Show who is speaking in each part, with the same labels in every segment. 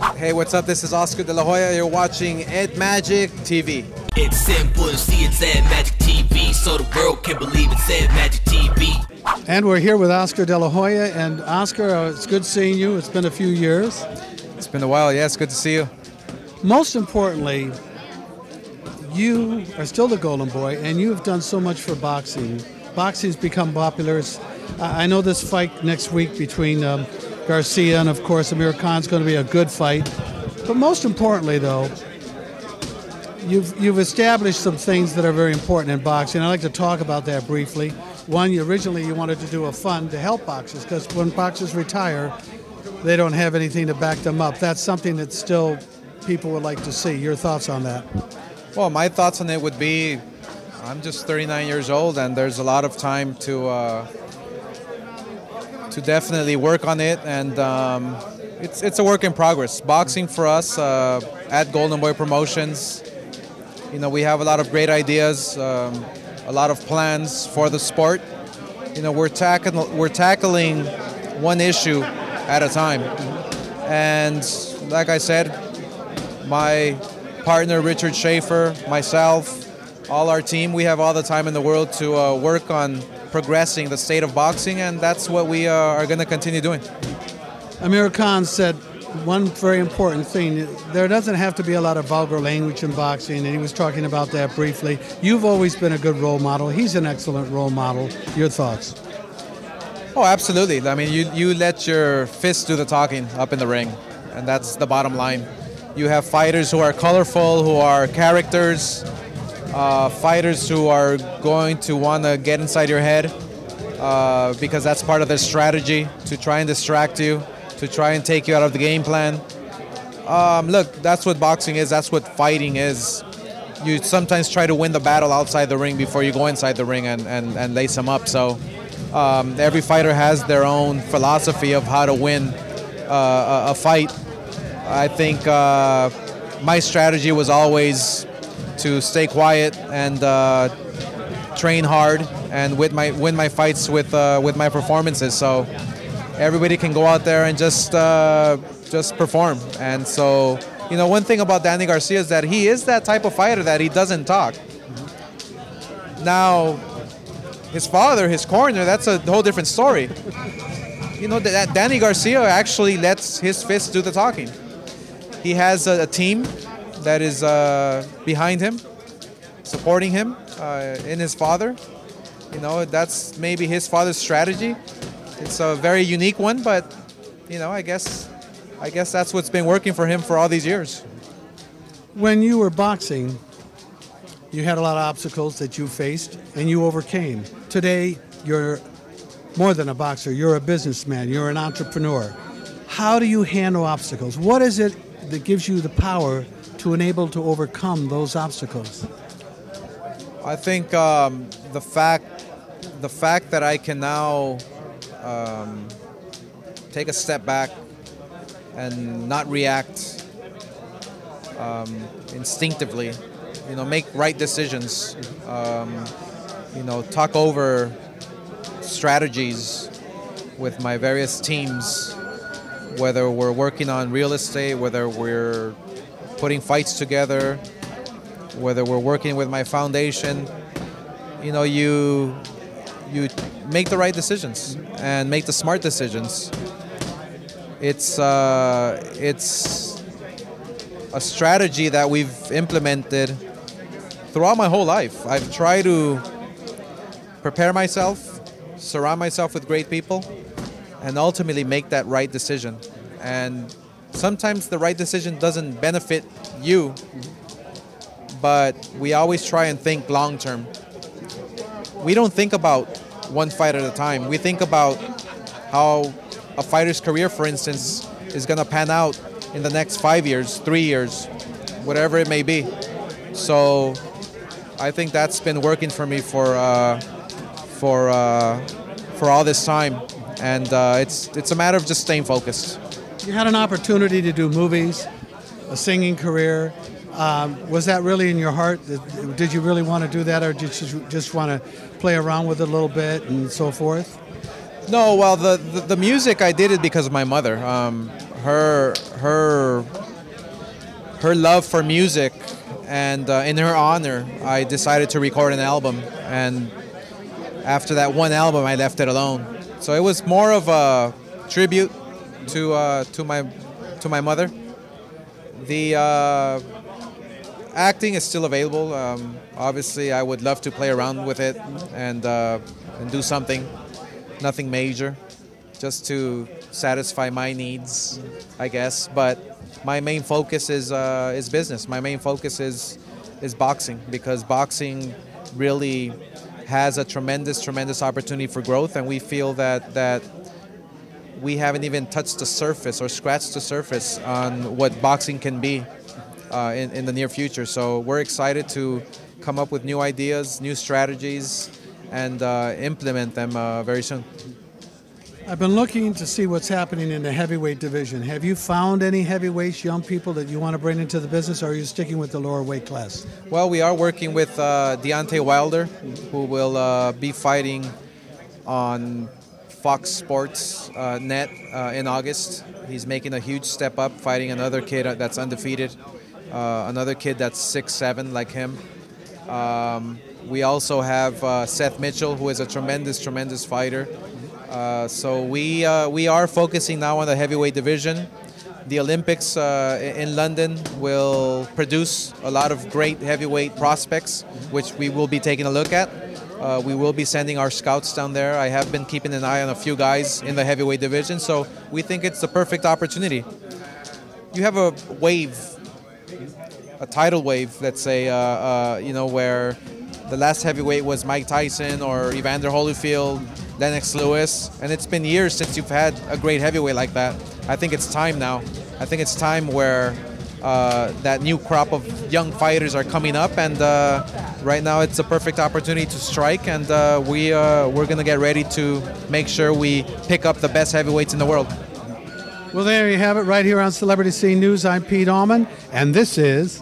Speaker 1: Hey, what's up? This is Oscar De La Hoya. You're watching Ed Magik TV.
Speaker 2: It's simple to see, it's Ed Magik TV, so the world can believe it's Ed Magik TV.
Speaker 3: And we're here with Oscar De La Hoya. And Oscar, it's good seeing you. It's been a few years.
Speaker 1: It's been a while. Yeah, it's good to see you.
Speaker 3: Most importantly, you are still the Golden Boy, and you have done so much for boxing. Boxing's become popular. I know this fight next week between Garcia and, of course, Amir Khan's going to be a good fight. But most importantly, though, you've established some things that are very important in boxing. I'd like to talk about that briefly. One, originally you wanted to do a fund to help boxers, because when boxers retire, they don't have anything to back them up. That's something that still people would like to see. Your thoughts on that?
Speaker 1: Well, my thoughts on it would be, I'm just 39 years old, and there's a lot of time to definitely work on it, and it's a work in progress. Boxing for us at Golden Boy Promotions, you know, we have a lot of great ideas, a lot of plans for the sport. You know, we're tackling one issue at a time, and like I said, my partner Richard Schaefer, myself, all our team, we have all the time in the world to work on progressing the state of boxing, and that's what we are going to continue doing.
Speaker 3: Amir Khan said one very important thing: there doesn't have to be a lot of vulgar language in boxing, and he was talking about that briefly. You've always been a good role model. He's an excellent role model. Your thoughts?
Speaker 1: Oh, absolutely. I mean, you let your fists do the talking up in the ring, and that's the bottom line. You have fighters who are colorful, who are characters, fighters who are going to want to get inside your head because that's part of their strategy, to try and distract you, to try and take you out of the game plan. Look, that's what boxing is, that's what fighting is. You sometimes try to win the battle outside the ring before you go inside the ring and lace them up. So every fighter has their own philosophy of how to win a fight. I think my strategy was always to stay quiet and train hard and win my fights with my performances. So everybody can go out there and just perform. And so, you know, one thing about Danny Garcia is that he is that type of fighter that he doesn't talk. Now, his father, his corner, that's a whole different story. You know, that Danny Garcia actually lets his fists do the talking. He has a team that is behind him, supporting him in his father. You know, that's maybe his father's strategy. It's a very unique one, but you know, I guess that's what's been working for him for all these years.
Speaker 3: When you were boxing, you had a lot of obstacles that you faced and you overcame. Today, you're more than a boxer. You're a businessman. You're an entrepreneur. How do you handle obstacles? What is it that gives you the power to enable to overcome those obstacles?
Speaker 1: I think the fact that I can now take a step back and not react instinctively, you know, make right decisions, you know, talk over strategies with my various teams, whether we're working on real estate, whether we're putting fights together, whether we're working with my foundation. You know, you make the right decisions and make the smart decisions. It's a strategy that we've implemented throughout my whole life. I've tried to prepare myself, surround myself with great people, and ultimately make that right decision. And sometimes the right decision doesn't benefit you, but we always try and think long term. We don't think about one fight at a time. We think about how a fighter's career, for instance, is going to pan out in the next 5 years, 3 years, whatever it may be. So I think that's been working for me for all this time. And it's a matter of just staying focused.
Speaker 3: You had an opportunity to do movies, a singing career. Was that really in your heart? Did you really want to do that, or did you just want to play around with it a little bit and so forth?
Speaker 1: No, well, the music, I did it because of my mother. her love for music, and in her honor, I decided to record an album. And after that one album, I left it alone. So it was more of a tribute to my mother. The acting is still available. Obviously, I would love to play around with it and do something, nothing major, just to satisfy my needs, I guess. But my main focus is business. My main focus is boxing, because boxing really has a tremendous opportunity for growth, and we feel that we haven't even touched the surface or scratched the surface on what boxing can be in the near future. So we're excited to come up with new ideas, new strategies, and implement them very soon.
Speaker 3: I've been looking to see what's happening in the heavyweight division. Have you found any heavyweights, young people that you want to bring into the business, or are you sticking with the lower weight class?
Speaker 1: Well, we are working with Deontay Wilder, who will be fighting on Fox Sports Net in August. He's making a huge step up, fighting another kid that's undefeated, another kid that's 6'7" like him. We also have Seth Mitchell, who is a tremendous fighter. So we are focusing now on the heavyweight division. The Olympics in London will produce a lot of great heavyweight prospects, which we will be taking a look at. We will be sending our scouts down there. I have been keeping an eye on a few guys in the heavyweight division, so we think it's the perfect opportunity. You have a wave, a tidal wave, let's say, where the last heavyweight was Mike Tyson or Evander Holyfield, Lennox Lewis, and it's been years since you've had a great heavyweight like that. I think it's time now. I think it's time where that new crop of young fighters are coming up, and right now it's a perfect opportunity to strike, and we're going to get ready to make sure we pick up the best heavyweights in the world.
Speaker 3: Well, there you have it, right here on Celebrity Scene News. I'm Pete Allman, and this is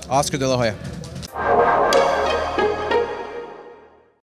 Speaker 1: Oscar De La Hoya.